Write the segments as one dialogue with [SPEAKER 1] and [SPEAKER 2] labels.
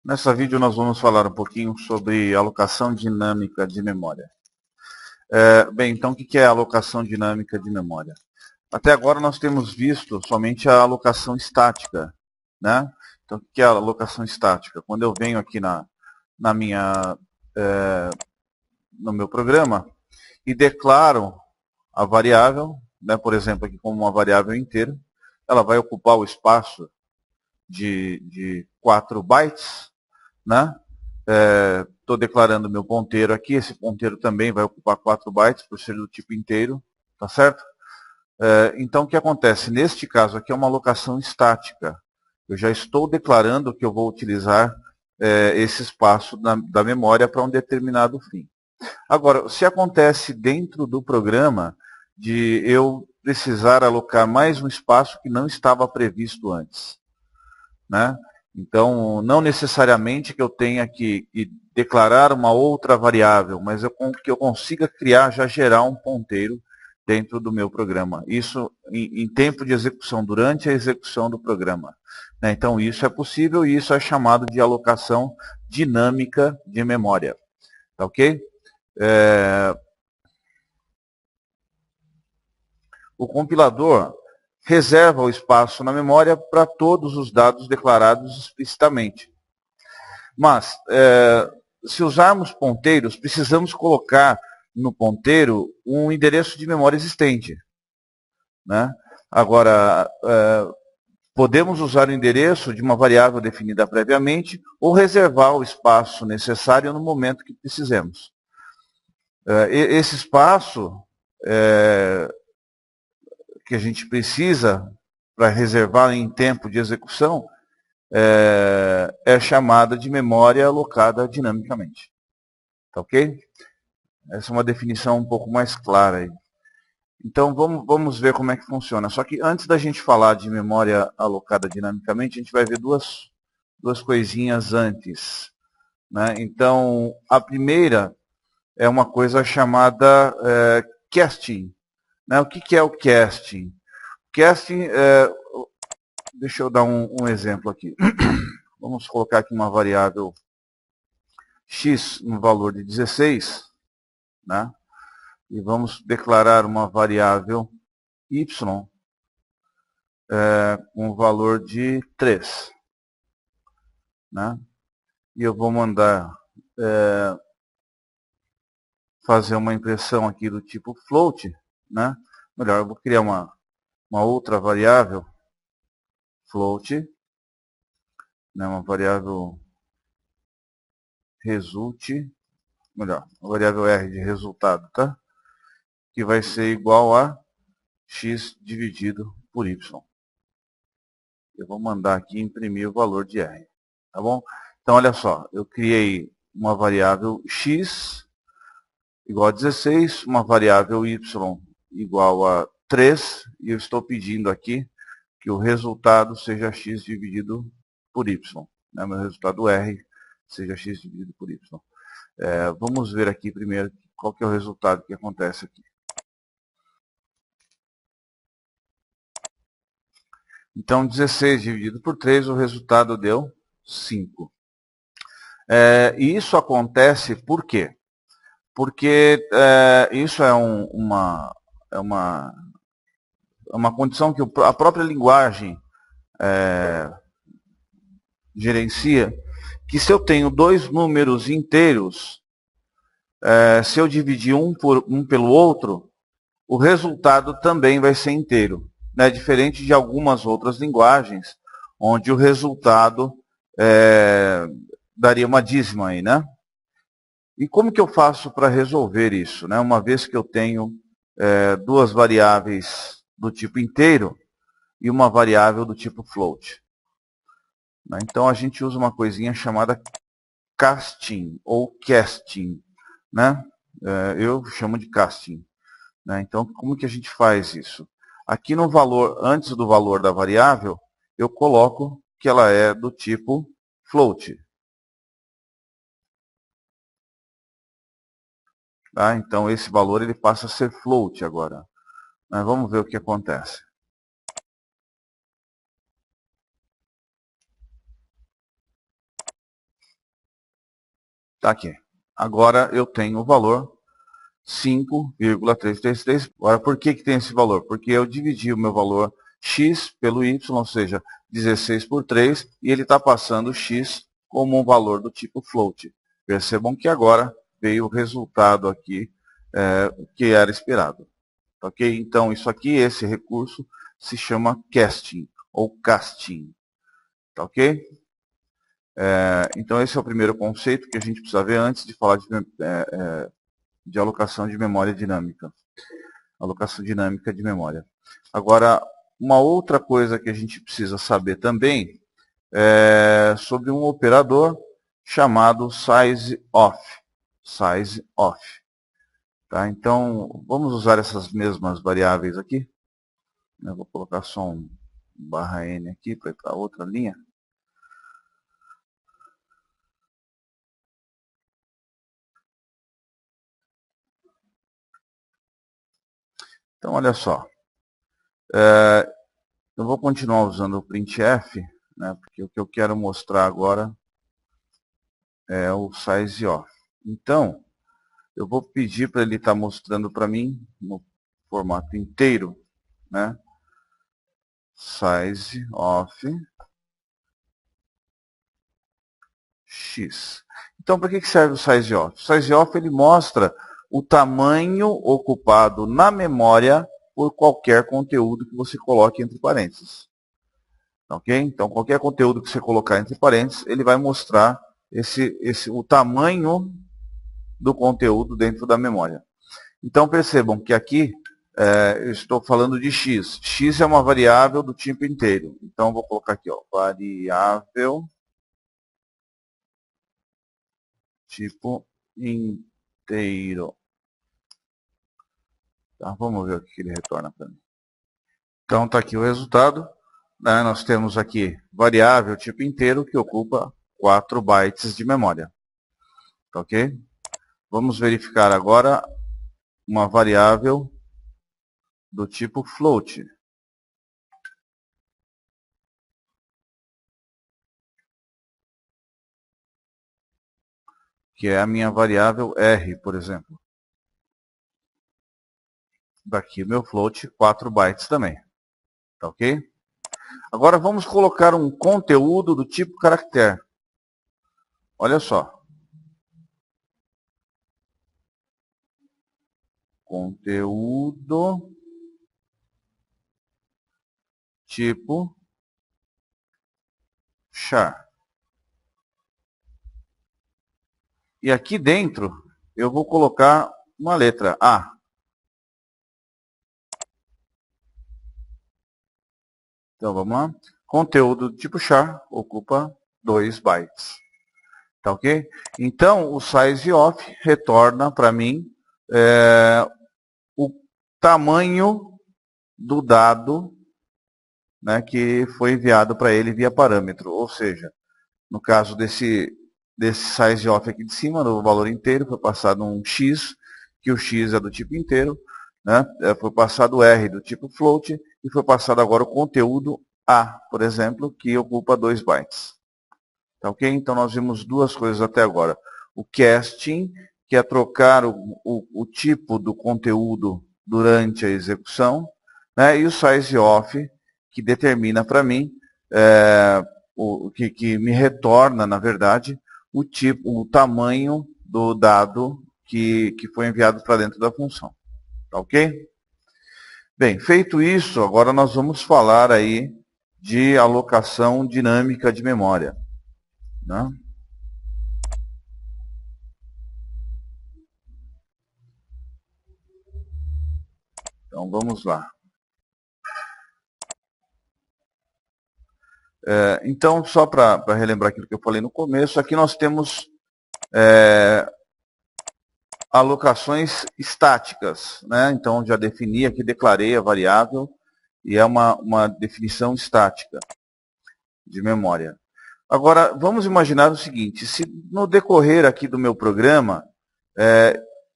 [SPEAKER 1] Nessa vídeo nós vamos falar um pouquinho sobre alocação dinâmica de memória. Bem, então o que é alocação dinâmica de memória? Até agora nós temos visto somente a alocação estática, né? Então o que é a alocação estática? Quando eu venho aqui na minha, no meu programa e declaro a variável, né, por exemplo, aqui como uma variável inteira, ela vai ocupar o espaço de 4 bytes, né? Estou declarando meu ponteiro aqui, esse ponteiro também vai ocupar 4 bytes, por ser do tipo inteiro, tá certo? Então, o que acontece? Neste caso aqui é uma alocação estática. Eu já estou declarando que eu vou utilizar esse espaço da memória para um determinado fim. Agora, se acontece dentro do programa de eu precisar alocar mais um espaço que não estava previsto antes, né? Então, não necessariamente que eu tenha que declarar uma outra variável, mas que eu consiga criar, já gerar um ponteiro dentro do meu programa. Isso em tempo de execução, durante a execução do programa. Né? Então, isso é possível e isso é chamado de alocação dinâmica de memória. Tá ok? O compilador reserva o espaço na memória para todos os dados declarados explicitamente. Mas, se usarmos ponteiros, precisamos colocar no ponteiro um endereço de memória existente. Né? Agora, podemos usar o endereço de uma variável definida previamente ou reservar o espaço necessário no momento que precisemos. Esse espaço que a gente precisa para reservar em tempo de execução é chamada de memória alocada dinamicamente. Tá ok? Essa é uma definição um pouco mais clara aí. Então vamos ver como é que funciona. Só que antes da gente falar de memória alocada dinamicamente, a gente vai ver duas coisinhas antes. Né? Então, a primeira é uma coisa chamada casting. Né? O que é o casting? Casting, deixa eu dar um exemplo aqui. Vamos colocar aqui uma variável x no valor de 16, né? E vamos declarar uma variável y com o valor de 3. Né? E eu vou mandar fazer uma impressão aqui do tipo float. Né? Melhor, eu vou criar uma outra variável float, né? Uma variável result, melhor, uma variável r de resultado, tá? Que vai ser igual a x dividido por y. Eu vou mandar aqui imprimir o valor de r. Tá bom? Então, olha só, eu criei uma variável x igual a 16, uma variável y igual a 3, e eu estou pedindo aqui que o resultado seja x dividido por y. Né? Meu resultado r seja x dividido por y. Vamos ver aqui primeiro qual que é o resultado que acontece aqui. Então, 16 dividido por 3, o resultado deu 5. E isso acontece por quê? Porque isso é uma condição que a própria linguagem gerencia, que se eu tenho dois números inteiros, se eu dividir um pelo outro, o resultado também vai ser inteiro. Né? Diferente de algumas outras linguagens, onde o resultado daria uma dízima aí, né? E como que eu faço para resolver isso? Né? Uma vez que eu tenho duas variáveis do tipo inteiro e uma variável do tipo float. Né? Então a gente usa uma coisinha chamada casting ou casting. Né? Eu chamo de casting. Né? Então como que a gente faz isso? Aqui no valor, antes do valor da variável, eu coloco que ela é do tipo float. Tá? Então esse valor ele passa a ser float agora. Mas vamos ver o que acontece. Está aqui. Agora eu tenho o valor 5,333. Agora, por que tem esse valor? Porque eu dividi o meu valor x pelo y, ou seja, 16 por 3, e ele está passando x como um valor do tipo float. Percebam que agora veio o resultado aqui que era esperado. Ok? Então, isso aqui, esse recurso, se chama casting, ou casting. Tá ok? Então, esse é o primeiro conceito que a gente precisa ver antes de falar de alocação de memória dinâmica. Alocação dinâmica de memória. Agora, uma outra coisa que a gente precisa saber também é sobre um operador chamado sizeOf. SizeOf. Tá? Então, vamos usar essas mesmas variáveis aqui. Eu vou colocar só um barra N aqui para ir para outra linha. Então, olha só. Eu vou continuar usando o printf, né, porque o que eu quero mostrar agora é o sizeOf. Então, eu vou pedir para ele estar mostrando para mim no formato inteiro, né? SizeOf x. Então, para que serve o sizeOf? O sizeOf ele mostra o tamanho ocupado na memória por qualquer conteúdo que você coloque entre parênteses. Ok? Então, qualquer conteúdo que você colocar entre parênteses, ele vai mostrar o tamanho do conteúdo dentro da memória. Então, percebam que aqui eu estou falando de x. X é uma variável do tipo inteiro. Então, eu vou colocar aqui, ó, variável tipo inteiro. Tá? Vamos ver o que ele retorna para mim. Então, está aqui o resultado. Né? Nós temos aqui variável tipo inteiro que ocupa 4 bytes de memória. Tá ok? Vamos verificar agora uma variável do tipo float. Que é a minha variável R, por exemplo. Daqui o meu float, 4 bytes também. Tá ok? Agora vamos colocar um conteúdo do tipo caractere. Olha só. Conteúdo tipo char. E aqui dentro eu vou colocar uma letra A. Então vamos lá. Conteúdo do tipo char ocupa 2 bytes. Tá ok? Então o sizeOf retorna para mim o tamanho do dado, né, que foi enviado para ele via parâmetro. Ou seja, no caso desse sizeOf aqui de cima, no valor inteiro, foi passado um x, que o x é do tipo inteiro, né, foi passado o r do tipo float, e foi passado agora o conteúdo A, por exemplo, que ocupa 2 bytes. Tá ok? Então nós vimos duas coisas até agora. O casting, que é trocar o tipo do conteúdo durante a execução, né? E o sizeOf, que determina para mim, que me retorna, na verdade, o tamanho do dado que foi enviado para dentro da função. Tá ok? Bem, feito isso, agora nós vamos falar aí de alocação dinâmica de memória. Né? Então vamos lá. Então, só para relembrar aquilo que eu falei no começo, aqui nós temos alocações estáticas. Né? Então, já defini aqui, declarei a variável, e é uma definição estática de memória. Agora, vamos imaginar o seguinte, se no decorrer aqui do meu programa,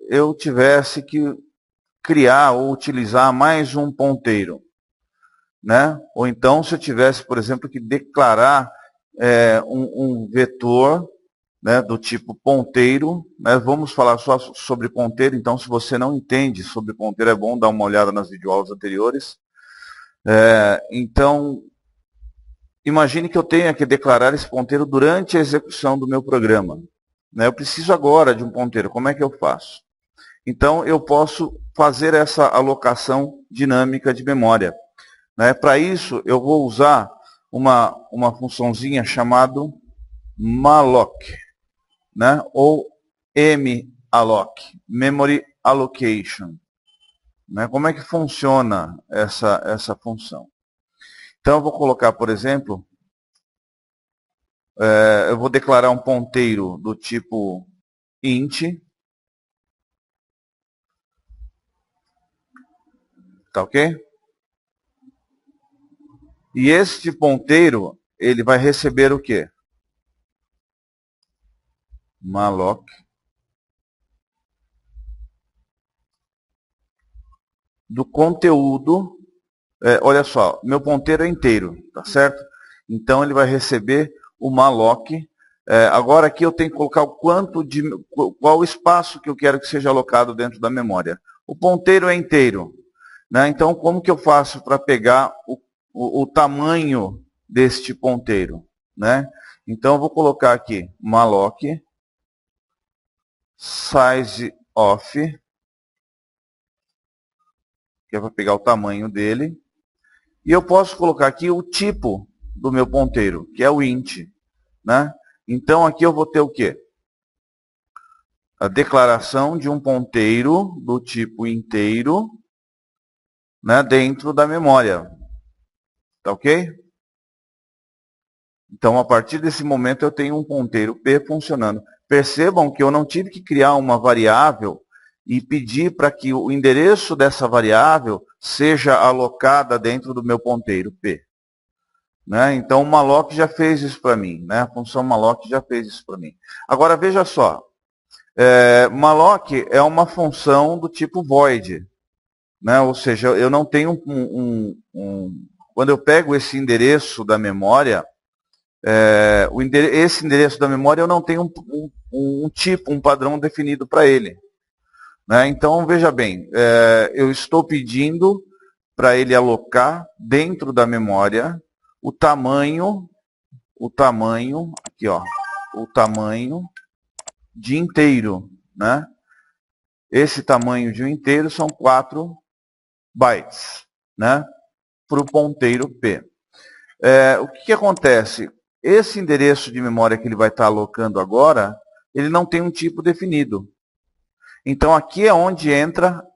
[SPEAKER 1] eu tivesse que criar ou utilizar mais um ponteiro. Né? Ou então, se eu tivesse, por exemplo, que declarar um vetor, né, do tipo ponteiro, né, vamos falar só sobre ponteiro, então se você não entende sobre ponteiro é bom dar uma olhada nas videoaulas anteriores. Então, imagine que eu tenha que declarar esse ponteiro durante a execução do meu programa. Né, eu preciso agora de um ponteiro, como é que eu faço? Então, eu posso fazer essa alocação dinâmica de memória. Né, para isso, eu vou usar uma funçãozinha chamada malloc, né? Ou malloc, Memory Allocation. Né? Como é que funciona essa função? Então, eu vou colocar, por exemplo, eu vou declarar um ponteiro do tipo int, tá ok? E este ponteiro, ele vai receber o quê? Malloc do conteúdo. Olha só, meu ponteiro é inteiro, tá certo? Então ele vai receber o malloc. Agora aqui eu tenho que colocar qual o espaço que eu quero que seja alocado dentro da memória. O ponteiro é inteiro, né? Então como que eu faço para pegar o tamanho deste ponteiro, né? Então eu vou colocar aqui malloc size of, que é para pegar o tamanho dele. E eu posso colocar aqui o tipo do meu ponteiro, que é o int. Né? Então aqui eu vou ter o quê? A declaração de um ponteiro do tipo inteiro, né, dentro da memória. Tá ok? Então a partir desse momento eu tenho um ponteiro P funcionando. Percebam que eu não tive que criar uma variável e pedir para que o endereço dessa variável seja alocada dentro do meu ponteiro P. Né? Então o malloc já fez isso para mim. Né? A função malloc já fez isso para mim. Agora veja só. Malloc é uma função do tipo void. Né? Ou seja, eu não tenho quando eu pego esse endereço da memória, esse endereço da memória eu não tenho um tipo, um padrão definido para ele. Né? Então, veja bem, eu estou pedindo para ele alocar dentro da memória o tamanho, aqui ó, o tamanho de inteiro. Né? Esse tamanho de um inteiro são 4 bytes, né? Para o ponteiro P. O que acontece? Esse endereço de memória que ele vai estar alocando agora, ele não tem um tipo definido. Então aqui é onde entra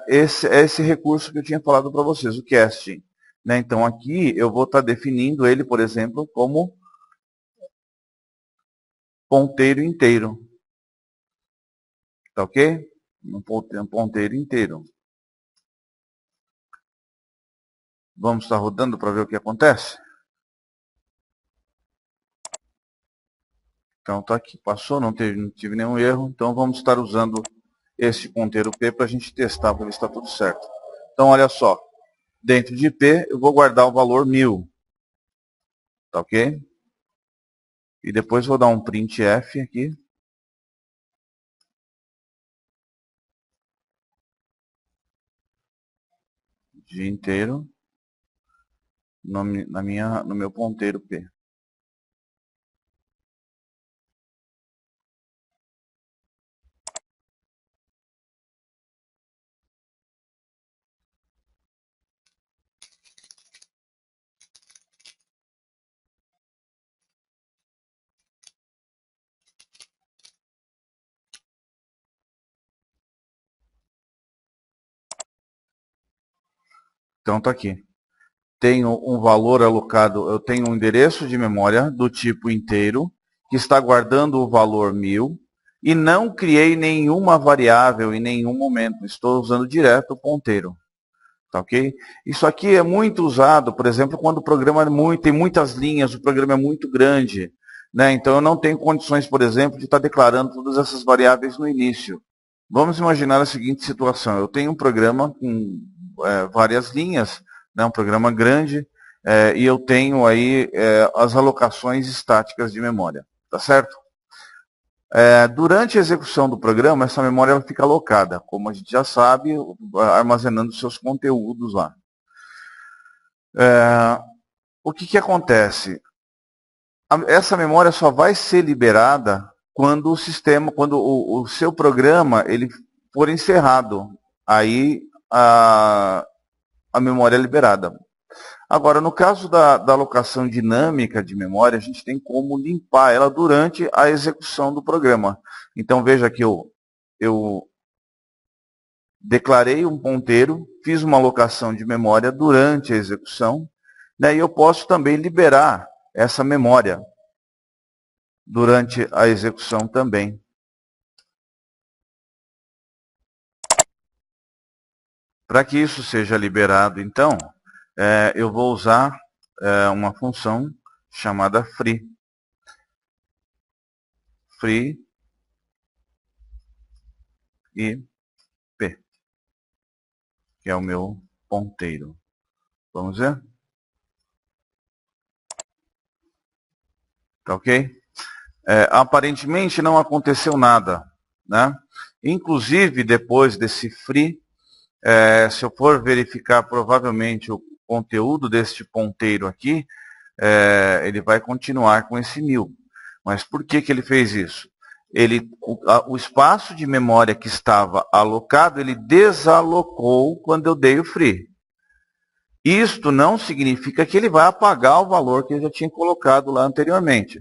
[SPEAKER 1] esse recurso que eu tinha falado para vocês, o casting. Né? Então aqui eu vou estar definindo ele, por exemplo, como ponteiro inteiro. Tá ok? Um ponteiro inteiro. Vamos estar rodando para ver o que acontece? Então está aqui, passou, não tive nenhum erro. Então vamos estar usando esse ponteiro P para a gente testar para ver se está tudo certo. Então olha só, dentro de P eu vou guardar o valor 1000. Tá ok? E depois vou dar um printf aqui. De inteiro no meu ponteiro P. Então está aqui. Tenho um valor alocado, eu tenho um endereço de memória do tipo inteiro, que está guardando o valor 1000, e não criei nenhuma variável em nenhum momento. Estou usando direto o ponteiro. Tá ok? Isso aqui é muito usado, por exemplo, quando o programa tem muitas linhas, o programa é muito grande. Né? Então eu não tenho condições, por exemplo, de estar declarando todas essas variáveis no início. Vamos imaginar a seguinte situação. Eu tenho um programa com várias linhas, né? Um programa grande, e eu tenho aí as alocações estáticas de memória. Tá certo? Durante a execução do programa, essa memória ela fica alocada, como a gente já sabe, armazenando seus conteúdos lá. O que acontece? Essa memória só vai ser liberada quando o sistema, quando o seu programa ele for encerrado. Aí a memória é liberada. Agora, no caso da alocação dinâmica de memória, a gente tem como limpar ela durante a execução do programa. Então, veja que eu declarei um ponteiro, fiz uma alocação de memória durante a execução, né, e eu posso também liberar essa memória durante a execução também. Para que isso seja liberado, então, eu vou usar uma função chamada free. Free IP, que é o meu ponteiro. Vamos ver? Tá ok? Aparentemente não aconteceu nada, né? Inclusive, depois desse free, se eu for verificar provavelmente o conteúdo deste ponteiro aqui, ele vai continuar com esse 1000. Mas por que ele fez isso? O espaço de memória que estava alocado, ele desalocou quando eu dei o free. Isto não significa que ele vai apagar o valor que eu já tinha colocado lá anteriormente,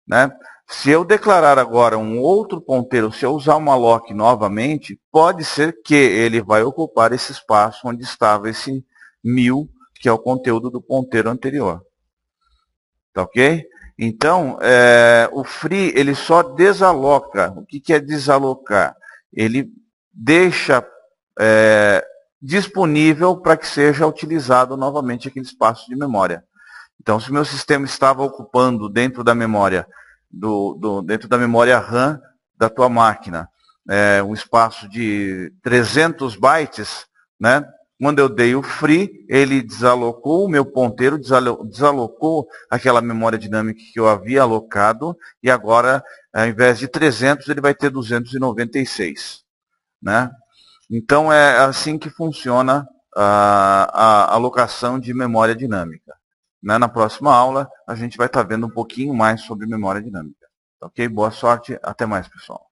[SPEAKER 1] né? Se eu declarar agora um outro ponteiro, se eu usar uma lock novamente, pode ser que ele vai ocupar esse espaço onde estava esse 1000, que é o conteúdo do ponteiro anterior. Tá ok? Então, o free, ele só desaloca. O que é desalocar? Ele deixa disponível para que seja utilizado novamente aquele espaço de memória. Então, se o meu sistema estava ocupando dentro da memória, dentro da memória RAM da tua máquina, um espaço de 300 bytes, né? Quando eu dei o free, ele desalocou o meu ponteiro, desalocou aquela memória dinâmica que eu havia alocado, e agora, ao invés de 300, ele vai ter 296. Né? Então, é assim que funciona a alocação de memória dinâmica. Né? Na próxima aula, a gente vai estar vendo um pouquinho mais sobre memória dinâmica. Ok? Boa sorte. Até mais, pessoal.